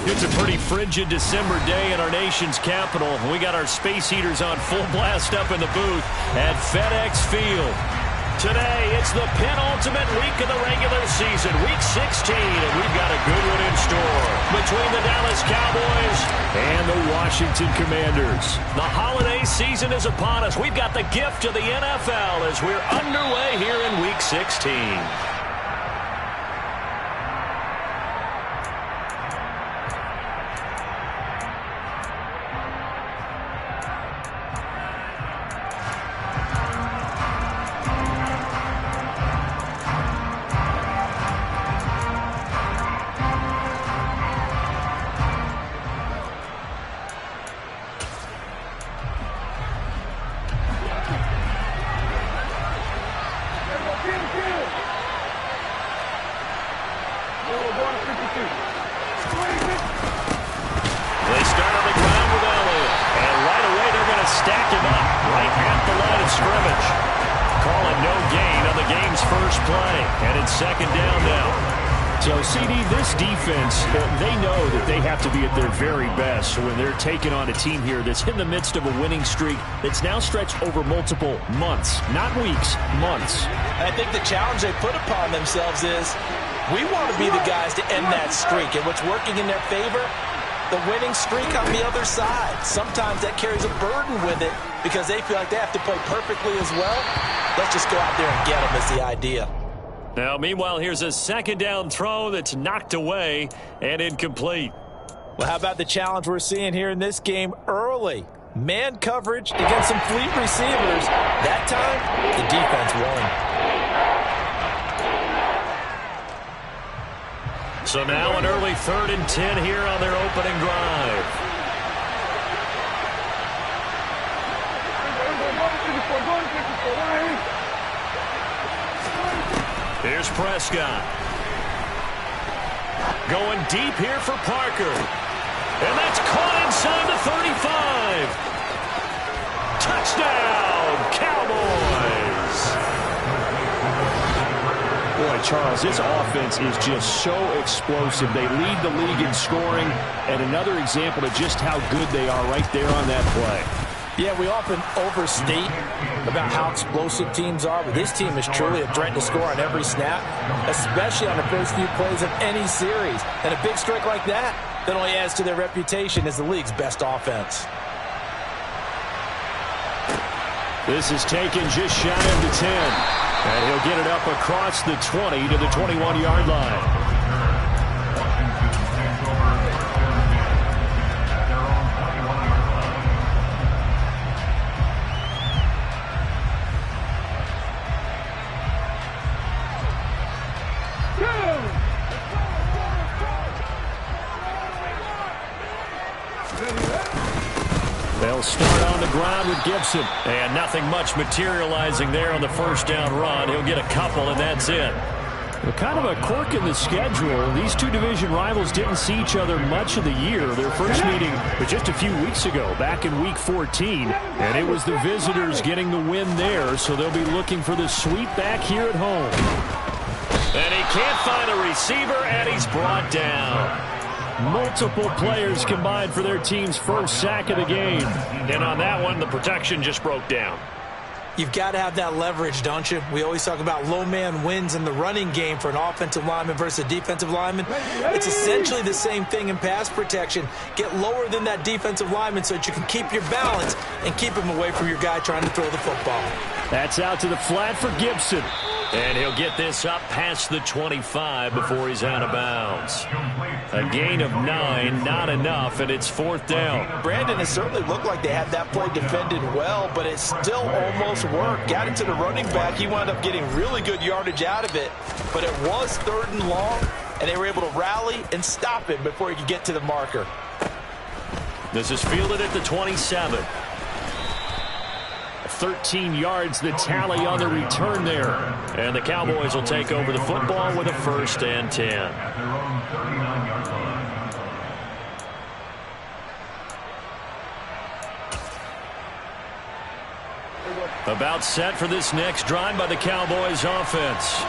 It's a pretty frigid December day in our nation's capital. We got our space heaters on full blast up in the booth at FedEx Field. Today, it's the penultimate week of the regular season, Week 16, and we've got a good one in store between the Dallas Cowboys and the Washington Commanders. The holiday season is upon us. We've got the gift of the NFL as we're underway here in Week 16. Second down now. So, CD, this defense, they know that they have to be at their very best when they're taking on a team here that's in the midst of a winning streak that's now stretched over multiple months, not weeks, months. I think the challenge they put upon themselves is we want to be the guys to end that streak. And what's working in their favor? The winning streak on the other side. Sometimes that carries a burden with it because they feel like they have to play perfectly as well. Let's just go out there and get them is the idea. Now, meanwhile, here's a second down throw that's knocked away and incomplete. Well, how about the challenge we're seeing here in this game early? Man coverage against some fleet receivers. That time, the defense won. So now an early 3rd and 10 here on their opening drive. Here's Prescott. Going deep here for Parker. And that's caught inside the 35. Touchdown, Cowboys. Boy, Charles, this offense is just so explosive. They lead the league in scoring, and another example of just how good they are right there on that play. Yeah, we often overstate about how explosive teams are, but this team is truly a threat to score on every snap, especially on the first few plays of any series. And a big strike like that only adds to their reputation as the league's best offense. This is taken just shy of the 10. And he'll get it up across the 20 to the 21-yard line. They'll start on the ground with Gibson. And nothing much materializing there on the first down run. He'll get a couple, and that's it. Well, kind of a quirk in the schedule. These two division rivals didn't see each other much of the year. Their first meeting was just a few weeks ago, back in Week 14. And it was the visitors getting the win there, so they'll be looking for the sweep back here at home. And he can't find a receiver, and he's brought down. Multiple players combined for their team's first sack of the game. And on that one, the protection just broke down. You've got to have that leverage, don't you? We always talk about low man wins in the running game for an offensive lineman versus a defensive lineman. It's essentially the same thing in pass protection. Get lower than that defensive lineman so that you can keep your balance and keep him away from your guy trying to throw the football. That's out to the flat for Gibson. And he'll get this up past the 25 before he's out of bounds. A gain of 9, not enough, and it's 4th down. Brandon, it certainly looked like they had that play defended well, but it still almost worked. Got it to the running back. He wound up getting really good yardage out of it, but it was 3rd and long, and they were able to rally and stop him before he could get to the marker. This is fielded at the 27. 13 yards, the tally on the return there. And the Cowboys will take over the football with a 1st and 10. About set for this next drive by the Cowboys offense.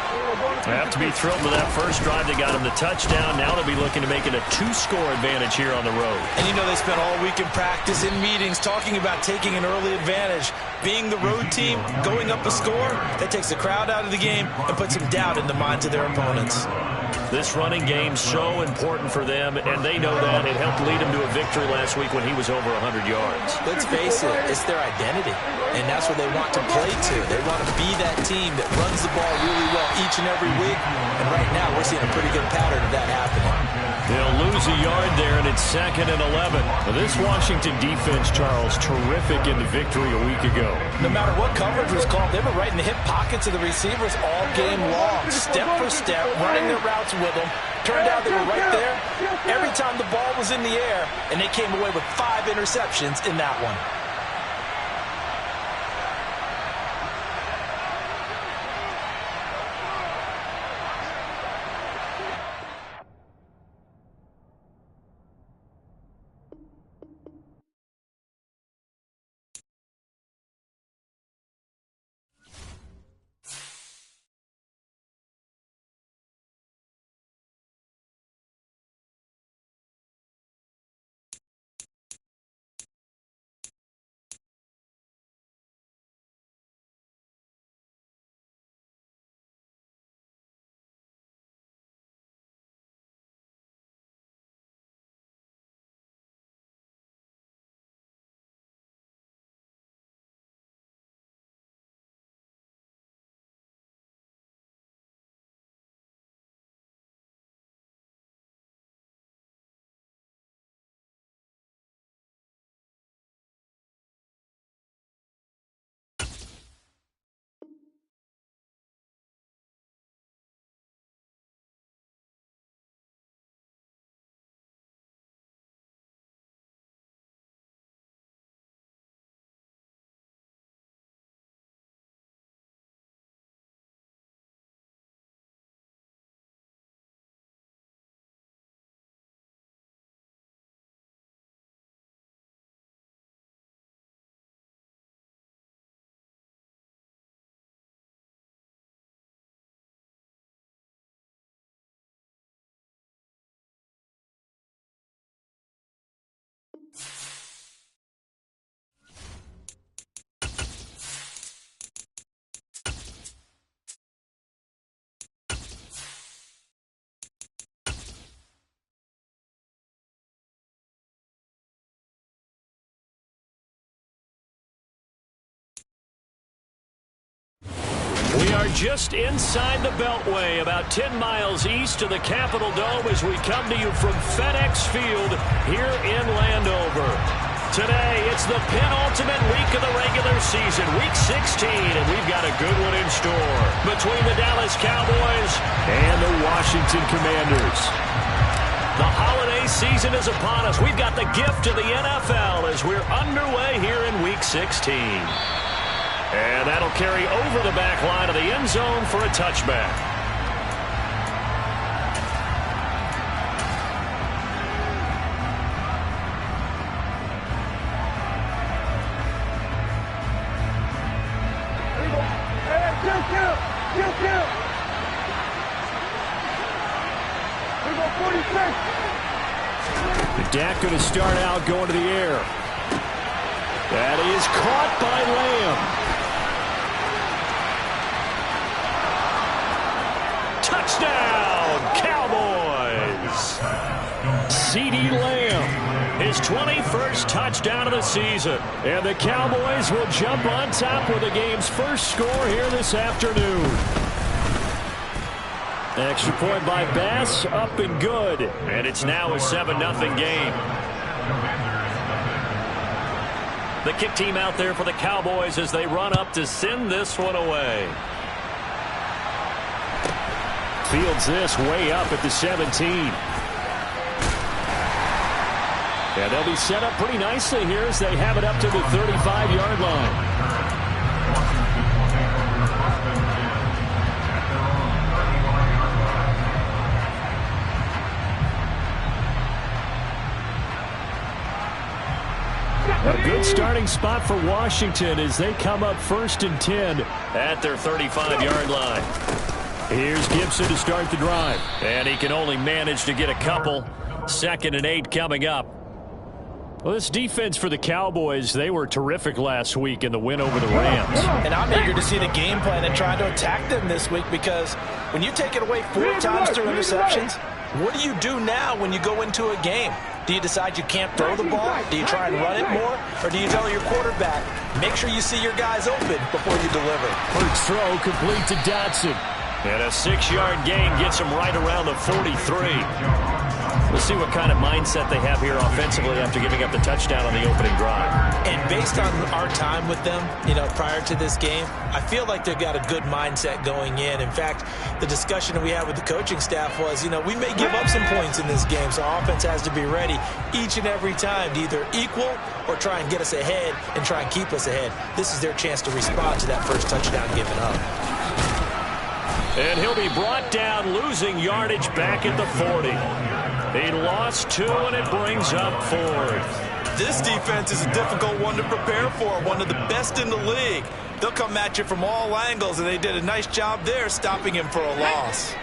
They have to be thrilled with that first drive. They got him the touchdown. Now they'll be looking to make it a 2-score advantage here on the road. And you know they spent all week in practice, in meetings, talking about taking an early advantage. Being the road team, going up a score, that takes the crowd out of the game and puts some doubt in the minds of their opponents. This running game's so important for them, and they know that. It helped lead them to a victory last week when he was over 100 yards. Let's face it, it's their identity, and that's what they want to play to. They want to be that team that runs the ball really well each and every week, and right now we're seeing a pretty good pattern of that happening. They'll lose a yard there, and it's 2nd and 11. Well, this Washington defense, Charles, terrific in the victory a week ago. No matter what coverage was called, they were right in the hip pockets of the receivers all game long, step for step, running their routes with them. Turned out they were right there every time the ball was in the air, and they came away with 5 interceptions in that one. We are just inside the Beltway, about 10 miles east of the Capitol Dome as we come to you from FedEx Field here in Landover. Today, it's the penultimate week of the regular season, week 16, and we've got a good one in store between the Dallas Cowboys and the Washington Commanders. The holiday season is upon us. We've got the gift of the NFL as we're underway here in week 16. And that'll carry over the back line of the end zone for a touchback. Dak going to start out going to the air. That is caught by Lamb. Touchdown, Cowboys! CeeDee Lamb, his 21st touchdown of the season. And the Cowboys will jump on top with the game's first score here this afternoon. Extra point by Bass, up and good. And it's now a 7-0 game. The kick team out there for the Cowboys as they run up to send this one away. Fields this way up at the 17. And they'll be set up pretty nicely here as they have it up to the 35-yard line. A good starting spot for Washington as they come up 1st and 10 at their 35-yard line. Here's Gibson to start the drive. And he can only manage to get a couple. 2nd and 8 coming up. Well, this defense for the Cowboys, they were terrific last week in the win over the Rams. And I'm eager to see the game plan and try to attack them this week, because when you take it away 4 times through interceptions, what do you do now when you go into a game? Do you decide you can't throw the ball? Do you try and run it more? Or do you tell your quarterback, make sure you see your guys open before you deliver? First throw complete to Dotson. And a 6-yard gain gets him right around the 43. We'll see what kind of mindset they have here offensively after giving up the touchdown on the opening drive. And based on our time with them, prior to this game, I feel like they've got a good mindset going in. In fact, the discussion that we had with the coaching staff was, we may give up some points in this game, so our offense has to be ready each and every time to either equal or try and get us ahead and try and keep us ahead. This is their chance to respond to that first touchdown given up. And he'll be brought down, losing yardage back at the 40. He lost 2, and it brings up 4th. This defense is a difficult one to prepare for, one of the best in the league. They'll come at you from all angles, and they did a nice job there stopping him for a loss.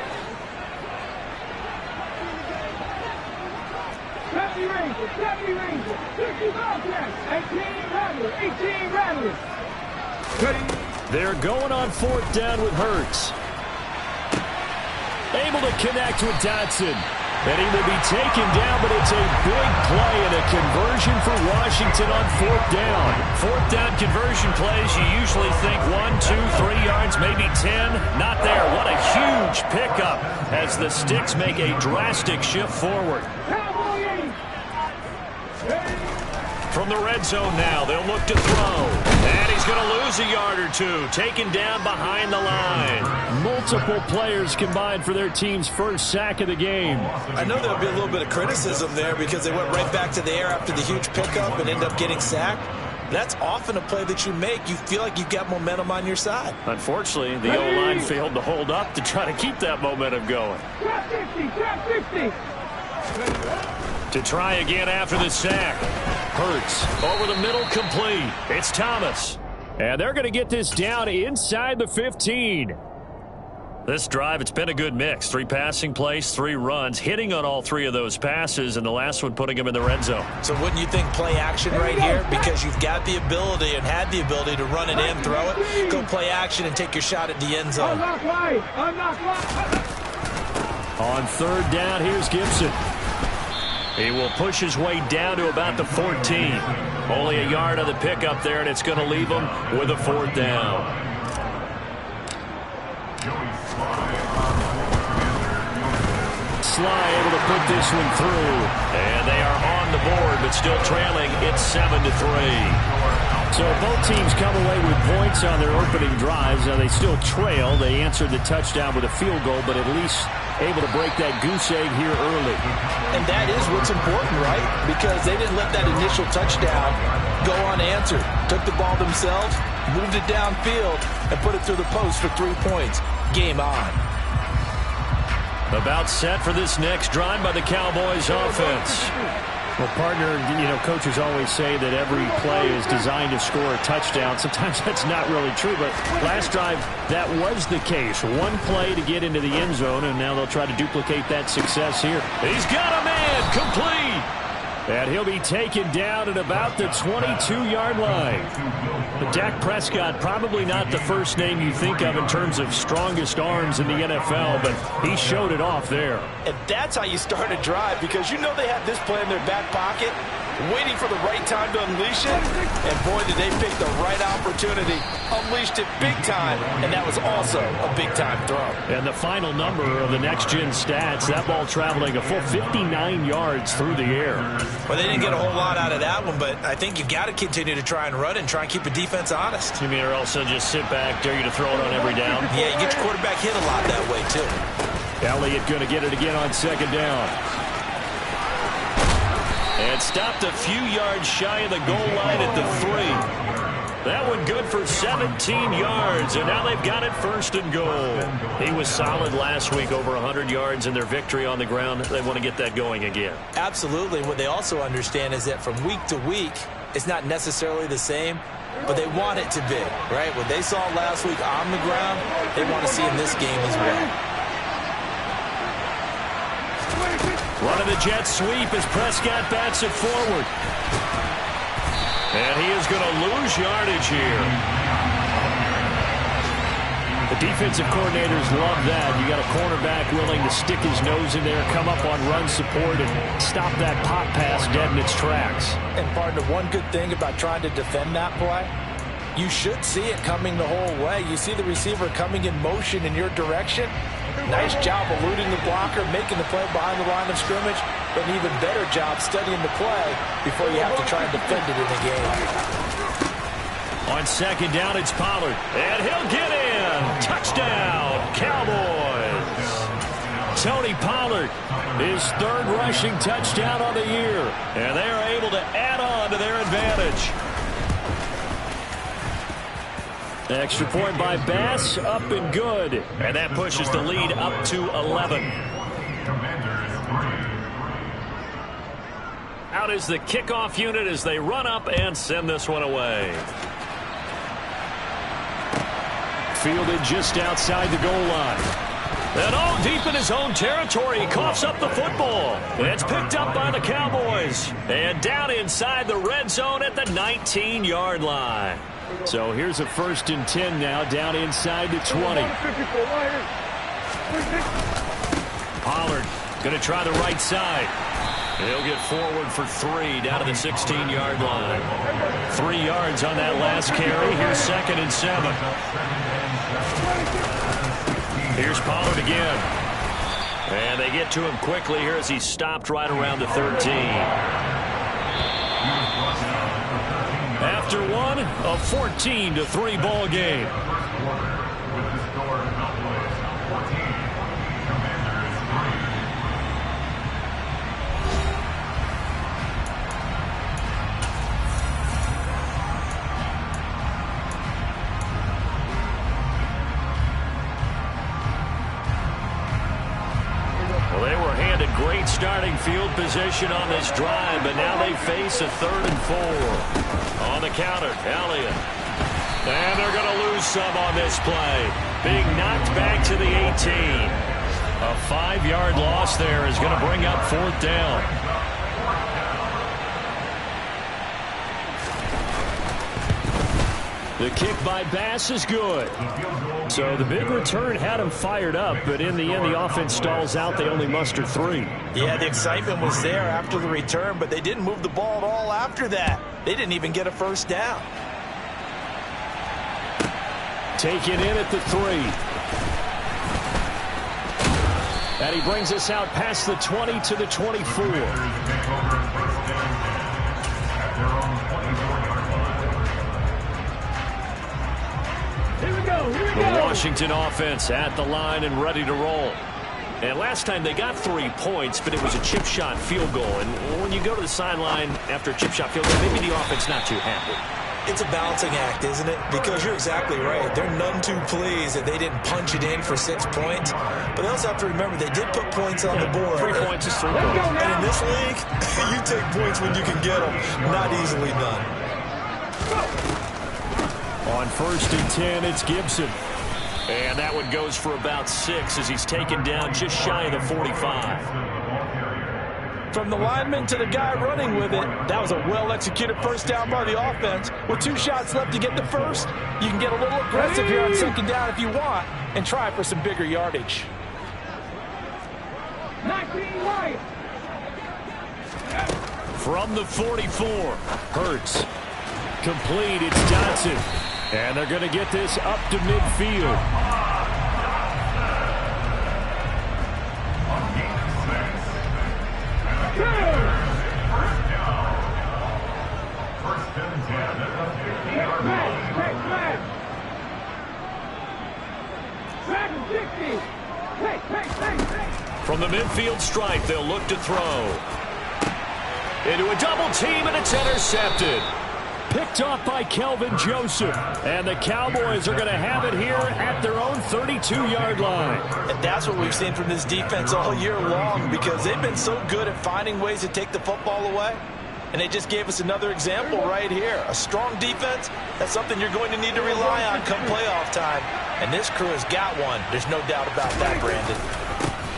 They're going on 4th down with Hurts. Able to connect with Dotson. And he will be taken down, but it's a big play and a conversion for Washington on 4th down. 4th down conversion plays, you usually think 1, 2, 3 yards, maybe 10. Not there. What a huge pickup as the Sticks make a drastic shift forward. From the red zone now, they'll look to throw. And he's going to lose a yard or 2, taken down behind the line. Multiple players combined for their team's first sack of the game. I know there'll be a little bit of criticism there because they went right back to the air after the huge pickup and ended up getting sacked. That's often a play that you make. You feel like you've got momentum on your side. Unfortunately, the O-line failed to hold up to try to keep that momentum going. To try again after the sack. Hurts over the middle, complete. It's Thomas. And they're going to get this down inside the 15. This drive, it's been a good mix. 3 passing plays, 3 runs, hitting on all 3 of those passes, and the last one putting them in the red zone. So wouldn't you think play action right here? Because you've got the ability and had the ability to run it in, throw it, go play action, and take your shot at the end zone. On 3rd down, here's Gibson. He will push his way down to about the 14. Only a yard on the pickup there, and it's going to leave him with a 4th down. Sly able to put this one through. And they are on the board, but still trailing. It's 7-3. So both teams come away with points on their opening drives. Now they still trail. They answered the touchdown with a field goal, but at least able to break that goose egg here early. And that is what's important, right? Because they didn't let that initial touchdown go unanswered. Took the ball themselves, moved it downfield, and put it through the post for 3 points. Game on. About set for this next drive by the Cowboys offense. Well, partner, coaches always say that every play is designed to score a touchdown. Sometimes that's not really true, but last drive, that was the case. 1 play to get into the end zone, and now they'll try to duplicate that success here. He's got a man, complete. And he'll be taken down at about the 22-yard line. But Dak Prescott, probably not the first name you think of in terms of strongest arms in the NFL, but he showed it off there. And that's how you start a drive, because you know they have this play in their back pocket, waiting for the right time to unleash it. And boy, did they pick the right opportunity. Unleashed it big time, and that was also a big-time throw. And the final number of the next-gen stats, that ball traveling a full 59 yards through the air. Well, they didn't get a whole lot out of that one, but I think you've got to continue to try and run and try and keep the defense honest. You mean, or also just sit back, dare you to throw it on every down? Yeah, you get your quarterback hit a lot that way, too. Elliott going to get it again on 2nd down. And stopped a few yards shy of the goal line at the 3. That one good for 17 yards, and now they've got it 1st and goal. He was solid last week, over 100 yards in their victory on the ground. They want to get that going again. Absolutely. What they also understand is that from week to week, it's not necessarily the same, but they want it to be, right? What they saw last week on the ground, they want to see in this game as well. Running the jet sweep as Prescott bats it forward. And he is going to lose yardage here. The defensive coordinators love that. You got a cornerback willing to stick his nose in there, come up on run support, and stop that pop pass dead in its tracks. And partner, one good thing about trying to defend that play, you should see it coming the whole way. You see the receiver coming in motion in your direction. Nice job eluding the blocker, making the play behind the line of scrimmage, but an even better job studying the play before you have to try and defend it in the game. On second down, it's Pollard, and he'll get in. Touchdown, Cowboys. Tony Pollard, his third rushing touchdown on the year, and they are able to add on to their advantage. Extra point by Bass, up and good. And that pushes the lead up to 11. Out is the kickoff unit as they run up and send this one away. Fielded just outside the goal line. And all deep in his own territory, he coughs up the football. It's picked up by the Cowboys. And down inside the red zone at the 19-yard line. So here's a 1st and 10 now, down inside the 20. Pollard going to try the right side. He'll get forward for 3 down to the 16-yard line. 3 yards on that last carry. Here's 2nd and 7. Here's Pollard again. And they get to him quickly here as he's stopped right around the 13. After one, a 14-3 ball game. Great starting field position on this drive, but now they face a 3rd and 4. On the counter, Elliott. And they're going to lose some on this play. Being knocked back to the 18. A 5-yard loss there is going to bring up 4th down. The kick by Bass is good. So the big return had him fired up, but in the end, the offense stalls out. They only muster 3. Yeah, the excitement was there after the return, but they didn't move the ball at all after that. They didn't even get a 1st down. Taken in at the 3. And he brings us out past the 20 to the 24. The Washington offense at the line and ready to roll. And last time they got 3 points, but it was a chip shot field goal. And when you go to the sideline after a chip shot field goal, maybe the offense not too happy. It's a balancing act, isn't it? Because you're exactly right. They're none too pleased that they didn't punch it in for 6 points. But they also have to remember they did put points on the board. 3 points is 3 goals. And in this league, you take points when you can get them. Not easily done. On 1st and 10, it's Gibson. And that one goes for about 6 as he's taken down just shy of the 45. From the lineman to the guy running with it, that was a well-executed 1st down by the offense. With 2 shots left to get the 1st, you can get a little aggressive here on 2nd down if you want and try for some bigger yardage. 19 right. From the 44, Hurts. Complete, it's Johnson. And they're going to get this up to midfield. From the midfield stripe, they'll look to throw. Into a double team, and it's intercepted. Picked off by Kelvin Joseph. And the Cowboys are going to have it here at their own 32-yard line. And that's what we've seen from this defense all year long, because they've been so good at finding ways to take the football away. And they just gave us another example right here. A strong defense, that's something you're going to need to rely on come playoff time. And this crew has got one. There's no doubt about that, Brandon.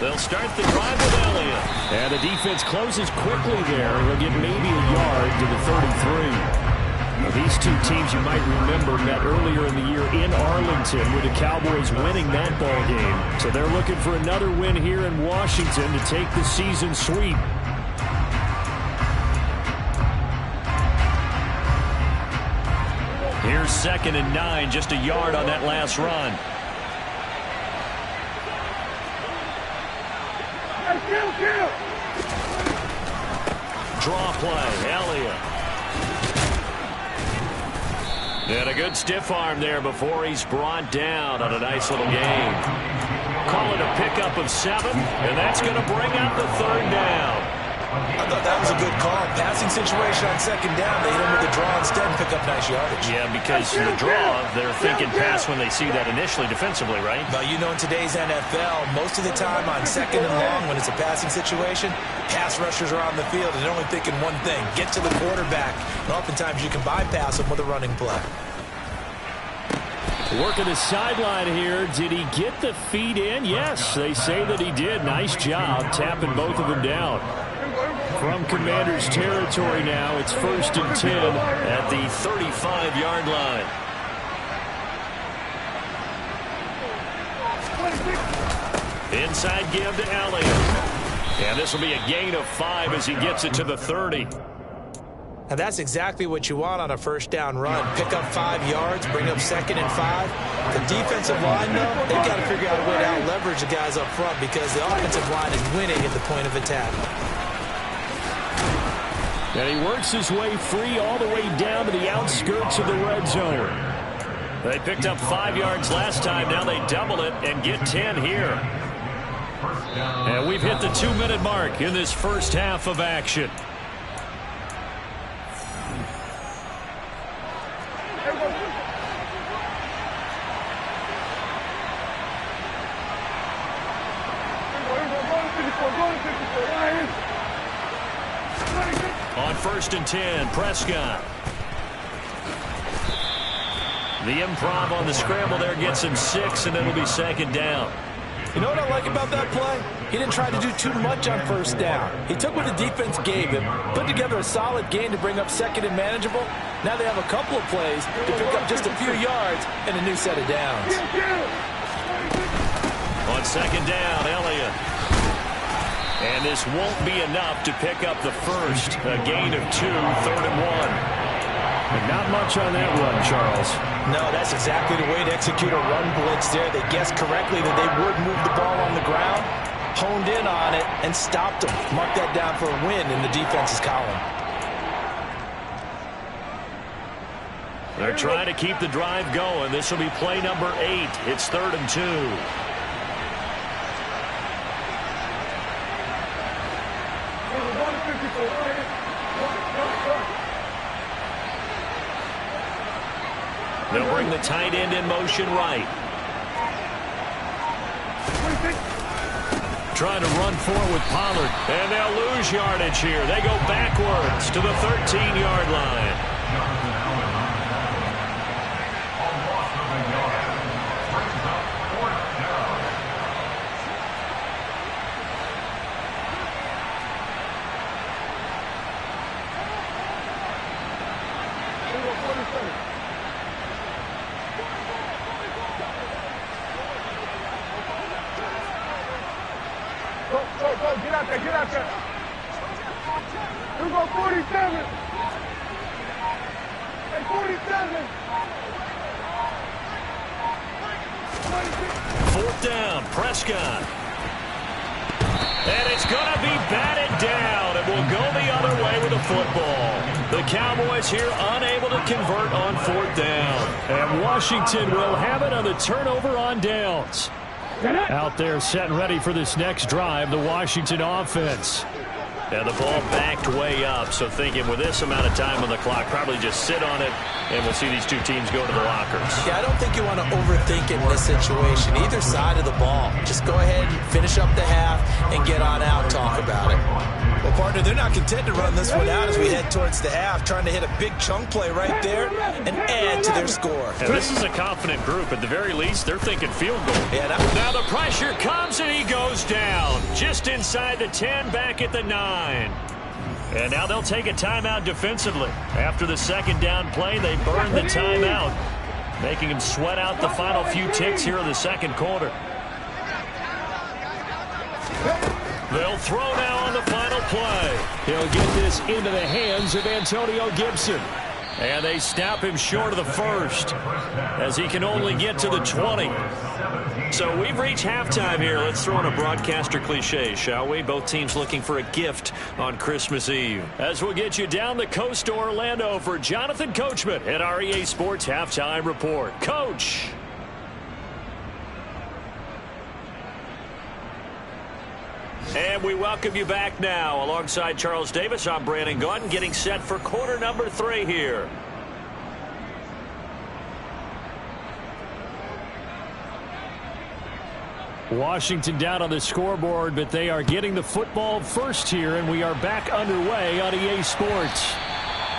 They'll start the drive with Elliott. And the defense closes quickly there. They'll get maybe a yard to the 33. Now, these two teams, you might remember, met earlier in the year in Arlington with the Cowboys winning that ball game. So they're looking for another win here in Washington to take the season sweep. Here's 2nd and 9, just a yard on that last run. Draw play, Elliott. And a good stiff arm there before he's brought down on a nice little gain. Call it a pickup of 7, and that's going to bring up the 3rd down. I thought that was a good call. Passing situation on 2nd down. They hit him with the draw instead and pick up nice yardage. Yeah, because the draw, they're thinking pass when they see that initially defensively, right? But you know, in today's NFL, most of the time on 2nd and long, when it's a passing situation, pass rushers are on the field and they're only thinking one thing, get to the quarterback. And oftentimes you can bypass them with a running play. Working the sideline here. Did he get the feet in? Yes, they say that he did. Nice job tapping both of them down. From Commanders territory now, it's 1st and 10 at the 35-yard line. Inside give to Elliott. And this will be a gain of 5 as he gets it to the 30. And that's exactly what you want on a 1st down run. Pick up 5 yards, bring up 2nd and 5. The defensive line, though, they've got to figure out a way to out-leverage the guys up front because the offensive line is winning at the point of attack. And he works his way free all the way down to the outskirts of the red zone. They picked up 5 yards last time. Now they double it and get 10 here. And we've hit the 2-minute mark in this first half of action. On 1st and 10, Prescott. The improv on the scramble there gets him 6, and it'll be 2nd down. You know what I like about that play? He didn't try to do too much on 1st down. He took what the defense gave him, put together a solid gain to bring up 2nd and manageable. Now they have a couple of plays to pick up just a few yards and a new set of downs. On 2nd down, Elliott. And this won't be enough to pick up the first. A gain of 2, 3rd and 1. And not much on that run, Charles. No, that's exactly the way to execute a run blitz there. They guessed correctly that they would move the ball on the ground, honed in on it, and stopped them. Mark that down for a win in the defense's column. They're trying to keep the drive going. This will be play number 8. It's 3rd and 2. They'll bring the tight end in motion right. Trying to run forward with Pollard. And they'll lose yardage here. They go backwards to the 13-yard line. Get out there. Here we go, 47. Hey, 47. 4th down, Prescott. And it's going to be batted down. It will go the other way with the football. The Cowboys here unable to convert on 4th down. And Washington will have it on the turnover on downs. Out there set and ready for this next drive, the Washington offense. And the ball backed way up, so thinking with this amount of time on the clock, probably just sit on it, and we'll see these two teams go to the lockers. Yeah, I don't think you want to overthink in this situation, either side of the ball. Just go ahead, finish up the half, and get on out and talk about it. Well, partner, they're not content to run this one out as we head towards the half, trying to hit a big chunk play right there and add to their score. And this is a confident group. At the very least, they're thinking field goal. Yeah, now the pressure comes and he goes down. Just inside the 10, back at the 9. And now they'll take a timeout defensively. After the second down play, they burn the timeout, making him sweat out the final few ticks here in the second quarter. They'll throw now on the final play. He'll get this into the hands of Antonio Gibson. And they snap him short of the first as he can only get to the 20. So we've reached halftime here. Let's throw in a broadcaster cliche, shall we? Both teams looking for a gift on Christmas Eve. As we'll get you down the coast to Orlando for Jonathan Coachman at our EA Sports Halftime Report. Coach. And we welcome you back now. Alongside Charles Davis, I'm Brandon Gaudin, getting set for quarter number 3 here. Washington down on the scoreboard, but they are getting the football first here, and we are back underway on EA Sports.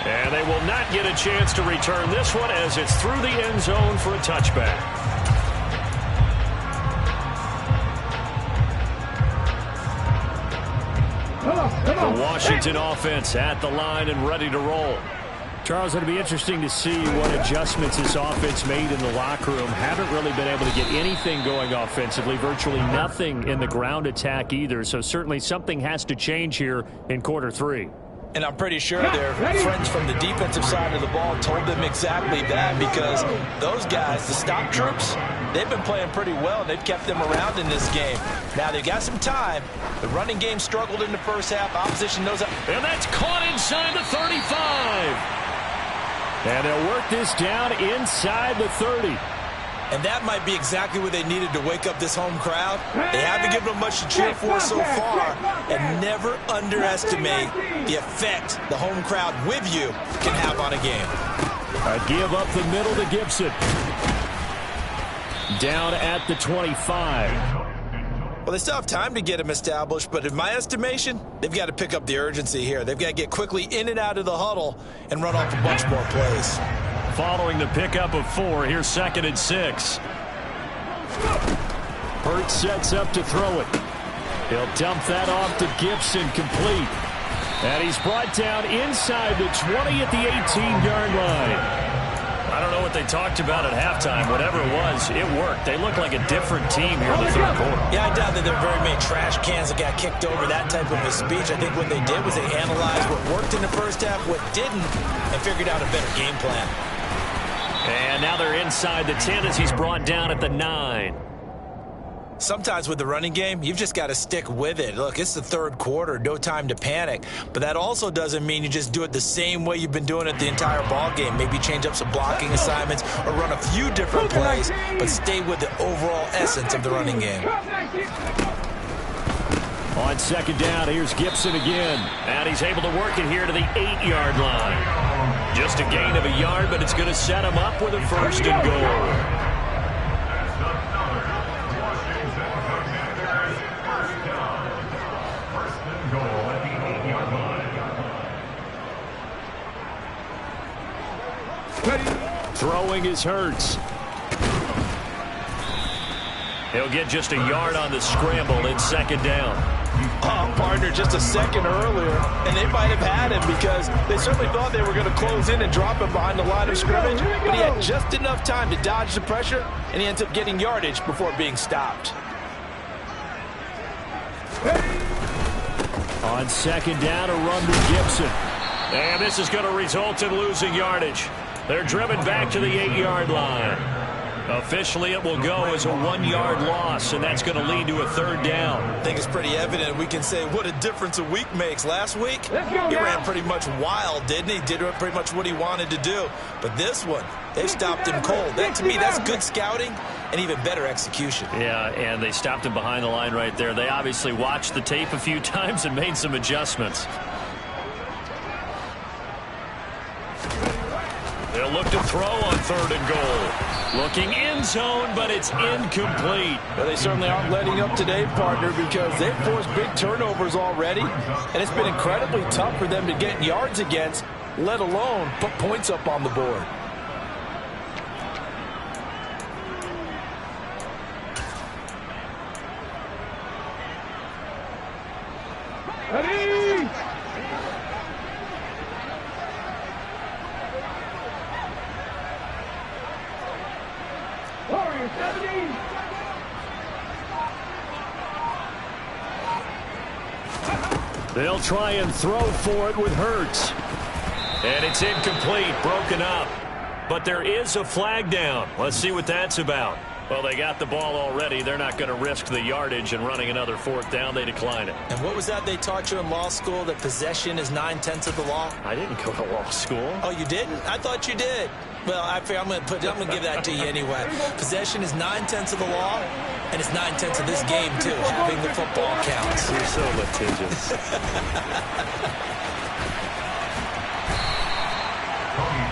And they will not get a chance to return this one as it's through the end zone for a touchback. The Washington offense at the line and ready to roll. Charles, it'll be interesting to see what adjustments this offense made in the locker room. Haven't really been able to get anything going offensively, virtually nothing in the ground attack either. So certainly something has to change here in quarter 3. And I'm pretty sure their friends from the defensive side of the ball told them exactly that, because those guys, the stop troops, they've been playing pretty well. They've kept them around in this game. Now they've got some time. The running game struggled in the first half. Opposition knows that. And that's caught inside the 35. And they'll work this down inside the 30. And that might be exactly what they needed to wake up this home crowd. They haven't given them much to cheer for so far. And never underestimate the effect the home crowd with you can have on a game. A give up the middle to Gibson. Down at the 25. Well, they still have time to get him established, but in my estimation, they've got to pick up the urgency here. They've got to get quickly in and out of the huddle and run off a bunch more plays. Following the pickup of 4, here's 2nd and 6. Hurts sets up to throw it. He'll dump that off to Gibson, complete. And he's brought down inside the 20 at the 18-yard line. I don't know what they talked about at halftime. Whatever it was, it worked. They look like a different team here in the third quarter. Yeah, I doubt that there are very many trash cans that got kicked over, that type of a speech. I think what they did was they analyzed what worked in the first half, what didn't, and figured out a better game plan. And now they're inside the 10 as he's brought down at the 9. Sometimes with the running game, you've just got to stick with it. Look, it's the third quarter, no time to panic. But that also doesn't mean you just do it the same way you've been doing it the entire ball game. Maybe change up some blocking assignments or run a few different plays, but stay with the overall essence of the running game. On 2nd down, here's Gibson again. And he's able to work it here to the 8-yard line. Just a gain of a yard, but it's going to set him up with a 1st and goal. Throwing is Hurts. He'll get just a yard on the scramble in 2nd down. Oh, partner, just a second earlier, and they might have had him because they certainly thought they were going to close in and drop him behind the line of scrimmage, but he had just enough time to dodge the pressure, and he ends up getting yardage before being stopped. On 2nd down, a run to Gibson. And this is going to result in losing yardage. They're driven back to the 8-yard line. Officially, it will go as a 1-yard loss, and that's going to lead to a 3rd down. I think it's pretty evident. We can say what a difference a week makes. Last week, he ran pretty much wild, didn't he? Did pretty much what he wanted to do. But this one, they stopped him cold. That, to me, that's good scouting and even better execution. Yeah, and they stopped him behind the line right there. They obviously watched the tape a few times and made some adjustments. They'll They'll look to throw on 3rd and goal. Looking end zone, but it's incomplete. Well, they certainly aren't letting up today, partner, because they've forced big turnovers already, and it's been incredibly tough for them to get yards against, let alone put points up on the board. Ready? Warrior 70. They'll try and throw for it with Hurts. And it's incomplete, broken up. But there is a flag down. Let's see what that's about. Well, they got the ball already. They're not going to risk the yardage and running another 4th down. They decline it. And what was that they taught you in law school, that possession is 9/10 of the law? I didn't go to law school. Oh, you didn't? I thought you did. Well, I'm going to give that to you anyway. Possession is 9/10 of the law, and it's 9/10 of this game, too. Having the football counts. You're so litigious.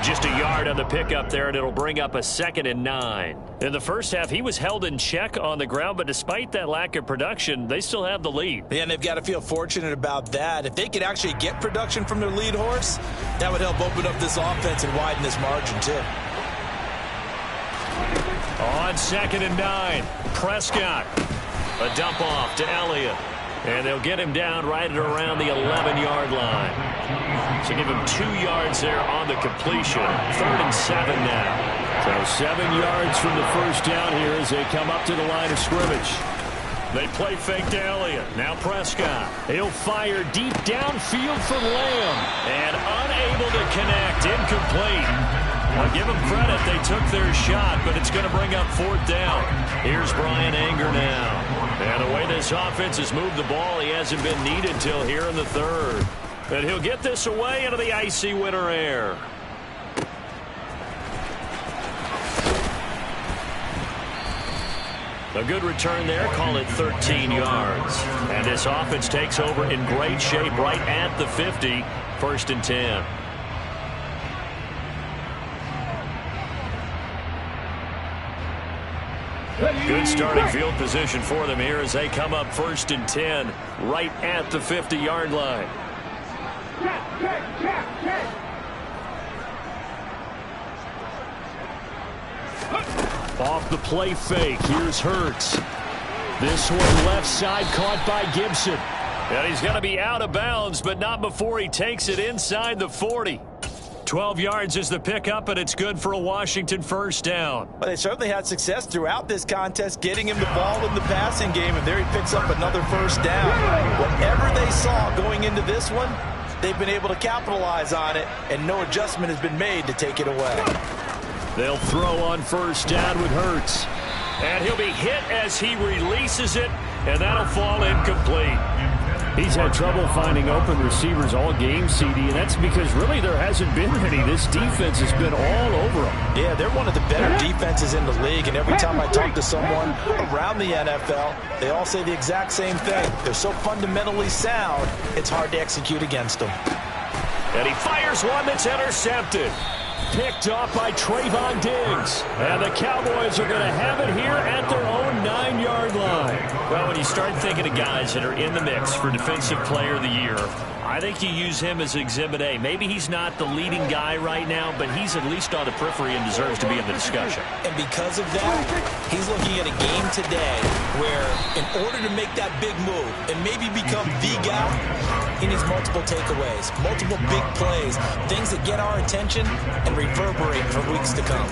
Just a yard on the pickup there, and it'll bring up a 2nd and 9. In the first half, he was held in check on the ground, but despite that lack of production, they still have the lead. Yeah, and they've got to feel fortunate about that. If they could actually get production from their lead horse, that would help open up this offense and widen this margin, too. On 2nd and 9, Prescott. A dump off to Elliott. And they'll get him down right at around the 11-yard line. So give him 2 yards there on the completion. 3rd and 7 now. So 7 yards from the first down here as they come up to the line of scrimmage. They play fake to Elliott. Now Prescott. He'll fire deep downfield for Lamb. And unable to connect. Incomplete. I'll give them credit. They took their shot, but it's going to bring up 4th down. Here's Brian Anger now. And the way this offense has moved the ball, he hasn't been needed till here in the 3rd. And he'll get this away into the icy winter air. A good return there. Call it 13 yards. And this offense takes over in great shape right at the 50. 1st and 10. Good starting field position for them here as they come up 1st and 10 right at the 50-yard line. Off the play fake. Here's Hurts. This one left side caught by Gibson. And he's going to be out of bounds, but not before he takes it inside the 40. 12 yards is the pickup, and it's good for a Washington 1st down. Well, they certainly had success throughout this contest getting him the ball in the passing game, and there he picks up another 1st down. Whatever they saw going into this one, they've been able to capitalize on it, and no adjustment has been made to take it away. They'll throw on 1st down with Hurts. And he'll be hit as he releases it, and that'll fall incomplete. He's had trouble finding open receivers all game, CD, and that's because really there hasn't been any. This defense has been all over them. Yeah, they're one of the better defenses in the league, and every time I talk to someone around the NFL, they all say the exact same thing. They're so fundamentally sound, it's hard to execute against them. And he fires one that's intercepted. Picked off by Trayvon Diggs. And the Cowboys are going to have it here at their own 9-yard line. Well, when you start thinking of guys that are in the mix for Defensive Player of the Year, I think you use him as Exhibit A. Maybe he's not the leading guy right now, but he's at least on the periphery and deserves to be in the discussion. And because of that, he's looking at a game today where in order to make that big move and maybe become the guy, he needs multiple takeaways, multiple big plays, things that get our attention and reverberate for weeks to come.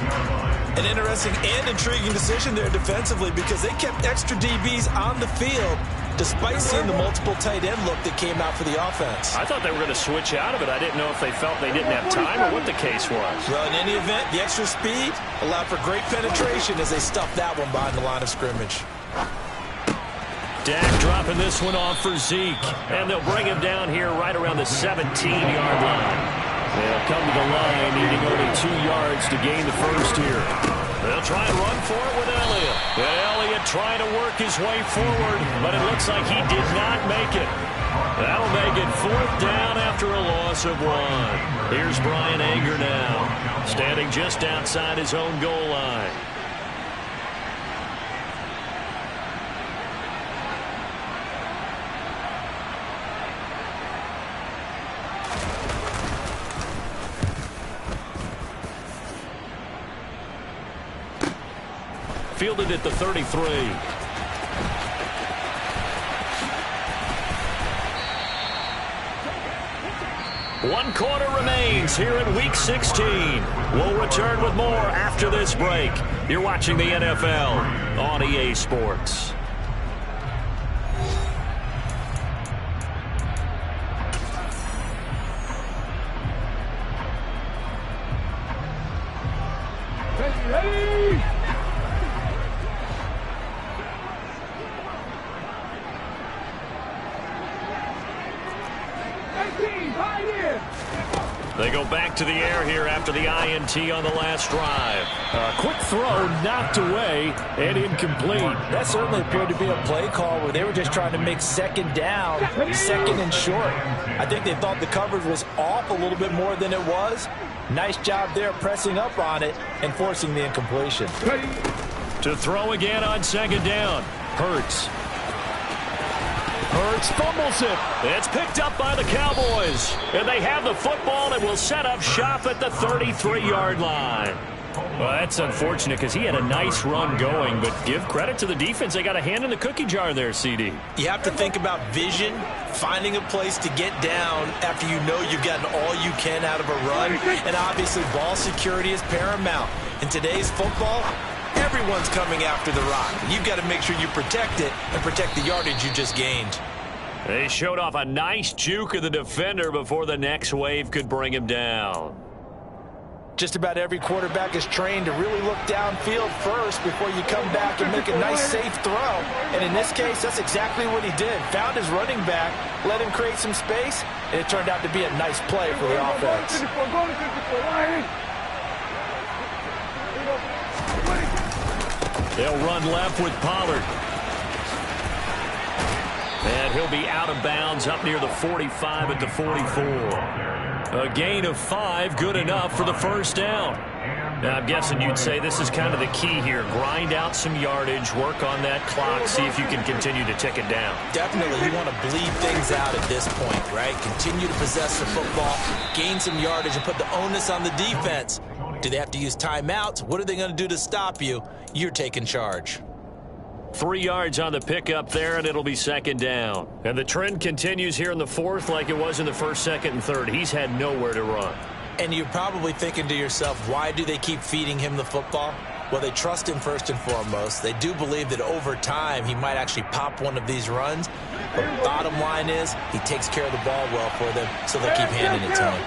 An interesting and intriguing decision there defensively because they kept extra DBs on the field despite seeing the multiple tight end look that came out for the offense. I thought they were going to switch out of it. I didn't know if they felt they didn't have time or what the case was. Well, in any event, the extra speed allowed for great penetration as they stuffed that one behind the line of scrimmage. Dak dropping this one off for Zeke. And they'll bring him down here right around the 17-yard line. They'll come to the line, needing only 2 yards to gain the first here. They'll try and run for it with Elliott. And Elliott trying to work his way forward, but it looks like he did not make it. That'll make it 4th down after a loss of 1. Here's Brian Anger now, standing just outside his own goal line. Fielded at the 33. One quarter remains here in Week 16. We'll return with more after this break. You're watching the NFL on EA Sports. Ready? They go back to the air here after the INT on the last drive. A quick throw knocked away and incomplete. That certainly appeared to be a play call where they were just trying to make 2nd down, 2nd and short. I think they thought the coverage was off a little bit more than it was. Nice job there pressing up on it and forcing the incompletion. To throw again on 2nd down. Hurts fumbles it. It's picked up by the Cowboys. And they have the football and will set up shop at the 33-yard line. Well, that's unfortunate because he had a nice run going, but give credit to the defense. They got a hand in the cookie jar there, CD. You have to think about vision, finding a place to get down after you know you've gotten all you can out of a run. And obviously, ball security is paramount. In today's football, everyone's coming after the rock. You've got to make sure you protect it and protect the yardage you just gained. They showed off a nice juke of the defender before the next wave could bring him down. Just about every quarterback is trained to really look downfield first before you come back and make a nice, safe throw. And in this case, that's exactly what he did. Found his running back, let him create some space, and it turned out to be a nice play for the offense. They'll run left with Pollard. And he'll be out of bounds up near the 45 at the 44. A gain of 5, good enough for the 1st down. Now, I'm guessing you'd say this is kind of the key here. Grind out some yardage, work on that clock, see if you can continue to tick it down. Definitely, you want to bleed things out at this point, right? Continue to possess the football, gain some yardage, and put the onus on the defense. Do they have to use timeouts? What are they going to do to stop you? You're taking charge. 3 yards on the pickup there, and it'll be 2nd down. And the trend continues here in the 4th like it was in the 1st, 2nd, and 3rd. He's had nowhere to run. And you're probably thinking to yourself, why do they keep feeding him the football? Well, they trust him first and foremost. They do believe that over time he might actually pop one of these runs. But bottom line is he takes care of the ball well for them, so they'll keep handing it to him.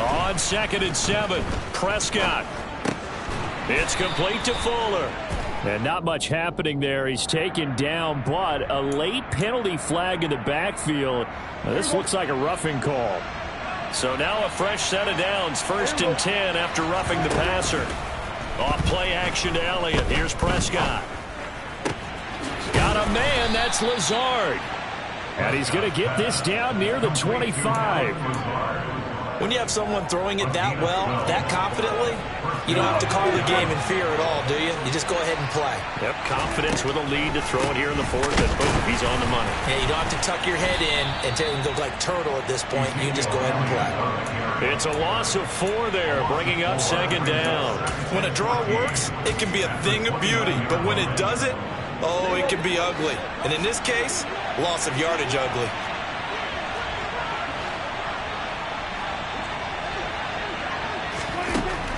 On 2nd and 7, Prescott. It's complete to Fuller. And not much happening there. He's taken down, but a late penalty flag in the backfield. Now, this looks like a roughing call. So now a fresh set of downs. 1st and 10 after roughing the passer. Off play action to Elliott. Here's Prescott. Got a man. That's Lazard. And he's going to get this down near the 25. When you have someone throwing it that well, that confidently, you don't have to call the game in fear at all, do you? You just go ahead and play. Yep, confidence with a lead to throw it here in the 4th, and boom, he's on the money. Yeah, you don't have to tuck your head in and look like turtle at this point. You just go ahead and play. It's a loss of 4 there, bringing up 2nd down. When a draw works, it can be a thing of beauty, but when it doesn't, oh, it can be ugly. And in this case, loss of yardage ugly.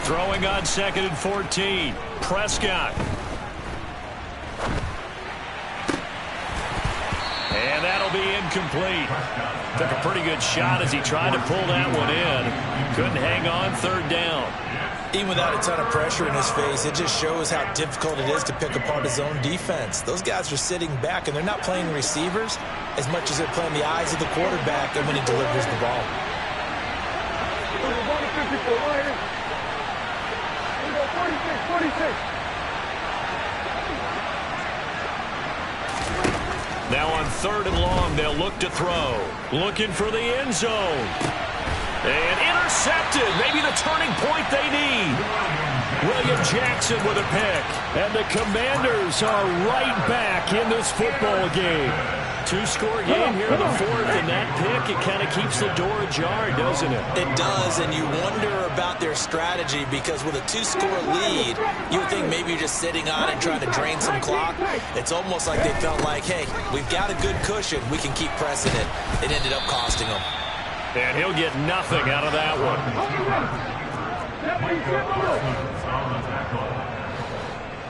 Throwing on 2nd and 14. Prescott. And that'll be incomplete. Took a pretty good shot as he tried to pull that one in. Couldn't hang on 3rd down. Even without a ton of pressure in his face, it just shows how difficult it is to pick apart his own defense. Those guys are sitting back, and they're not playing receivers as much as they're playing the eyes of the quarterback and when he delivers the ball. 3rd and long. They'll look to throw. Looking for the end zone. And intercepted. Maybe the turning point they need. William Jackson with a pick. And the Commanders are right back in this football game. 2-score game here in the 4th, and that pick, it kind of keeps the door ajar, doesn't it? It does, and you wonder about their strategy because with a 2-score lead, you would think maybe you're just sitting on it trying to drain some clock. It's almost like they felt like, hey, we've got a good cushion. We can keep pressing it. It ended up costing them. And he'll get nothing out of that one.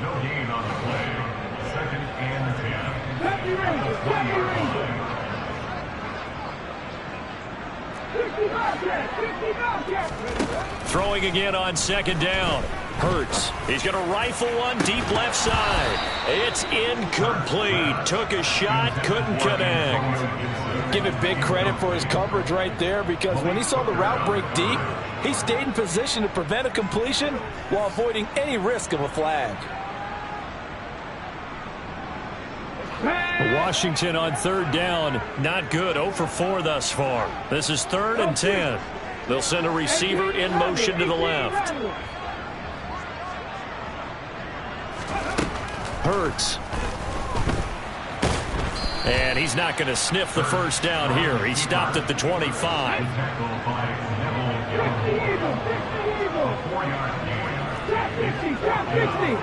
No gain on the play. 2nd and 10. Throwing again on 2nd down. Hurts. He's going to rifle one deep left side. It's incomplete. Took a shot, couldn't connect. Give it big credit for his coverage right there because when he saw the route break deep, he stayed in position to prevent a completion while avoiding any risk of a flag. Washington on 3rd down. Not good. 0 for 4 thus far. This is 3rd and 10. They'll send a receiver in motion to the left. Hurts. And he's not going to sniff the 1st down here. He stopped at the 25. 50.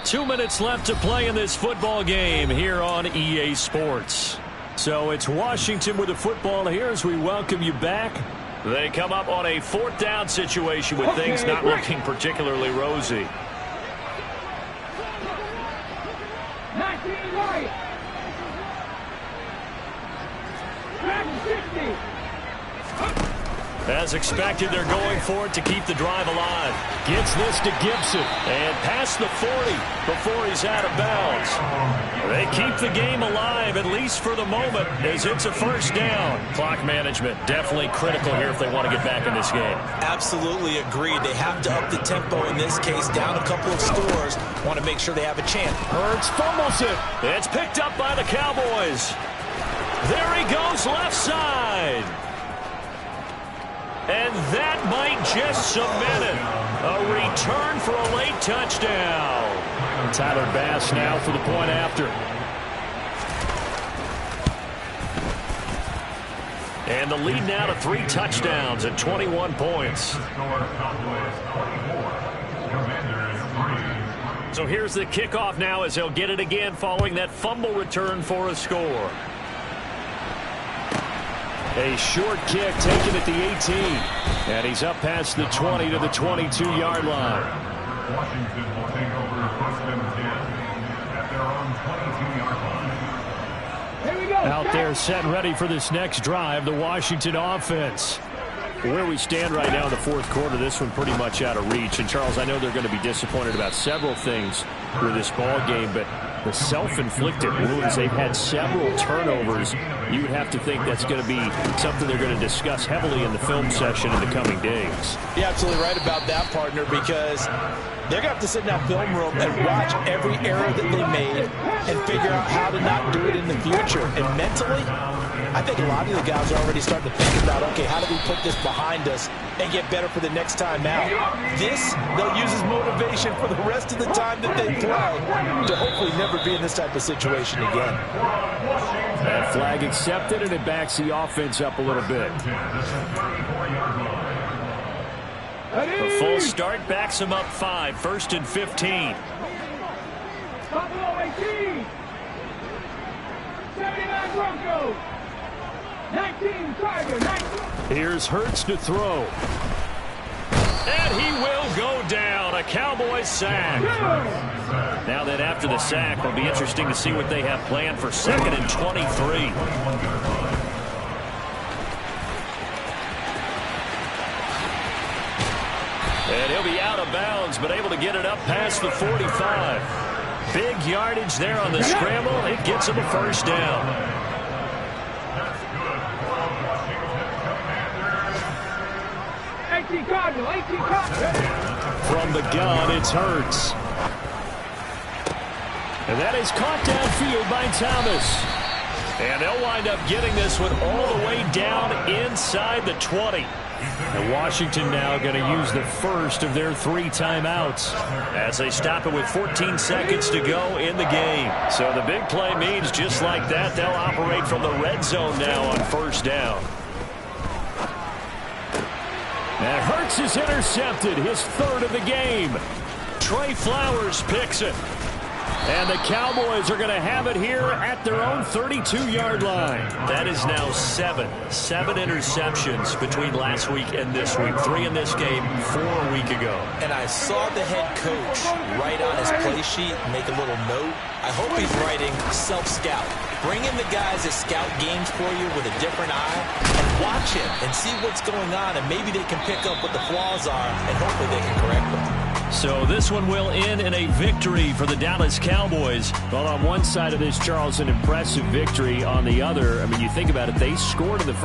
Two minutes left to play in this football game here on EA Sports. So it's Washington with the football here as we welcome you back. They come up on a 4th down situation with things not looking particularly rosy. 19 right. 50. As expected, they're going for it to keep the drive alive. Gets this to Gibson. And past the 40 before he's out of bounds. They keep the game alive, at least for the moment, as it's a 1st down. Clock management definitely critical here if they want to get back in this game. Absolutely agreed. They have to up the tempo in this case, down a couple of scores. Want to make sure they have a chance. Hurts fumbles it. It's picked up by the Cowboys. There he goes left side. And that might just cement it. A return for a late touchdown. Tyler Bass now for the point after. And the lead now to 3 touchdowns at 21 points. So here's the kickoff now as they'll get it again following that fumble return for a score. A short kick taken at the 18. And he's up past the 20 to the 22-yard line. Washington will take over 1st and 10 at their own 22-yard line. Here we go. Out there set and ready for this next drive, the Washington offense. Where we stand right now in the 4th quarter, this one pretty much out of reach. And, Charles, I know they're going to be disappointed about several things with this ball game, but the self-inflicted wounds, they've had several turnovers. You would have to think that's going to be something they're going to discuss heavily in the film session in the coming days. You're absolutely right about that, partner, because they're going to have to sit in that film room and watch every error that they made and figure out how to not do it in the future. And mentally, I think a lot of the guys are already starting to think about, okay, how do we put this behind us and get better for the next time out? This, they'll use as motivation for the rest of the time that they play to hopefully never be in this type of situation again. That flag accepted, and it backs the offense up a little bit. The full start backs him up 5, 1st and 15. Buffalo 18. 79 Broncos. 19 Tiger. 19. Here's Hurts to throw. And he will go down. A Cowboys sack. Now that after the sack, it'll be interesting to see what they have planned for 2nd and 23. And he'll be out of bounds, but able to get it up past the 45. Big yardage there on the scramble. It gets him a 1st down. From the gun, it's Hurts. And that is caught downfield by Thomas. And they'll wind up getting this one all the way down inside the 20. And Washington now going to use the first of their 3 timeouts as they stop it with 14 seconds to go in the game. So the big play means just like that, they'll operate from the red zone now on first down. And Hurts is intercepted, his 3rd of the game. Trey Flowers picks it. And the Cowboys are going to have it here at their own 32-yard line. That is now 7 interceptions between last week and this week. 3 in this game, 4 a week ago. And I saw the head coach write on his play sheet, make a little note. I hope he's writing self-scout. Bring in the guys that scout games for you with a different eye and watch him and see what's going on, and maybe they can pick up what the flaws are, and hopefully they can correct them. So this one will end in a victory for the Dallas Cowboys. Well, on one side of this, Charles, an impressive victory. On the other, I mean, you think about it, they scored in the first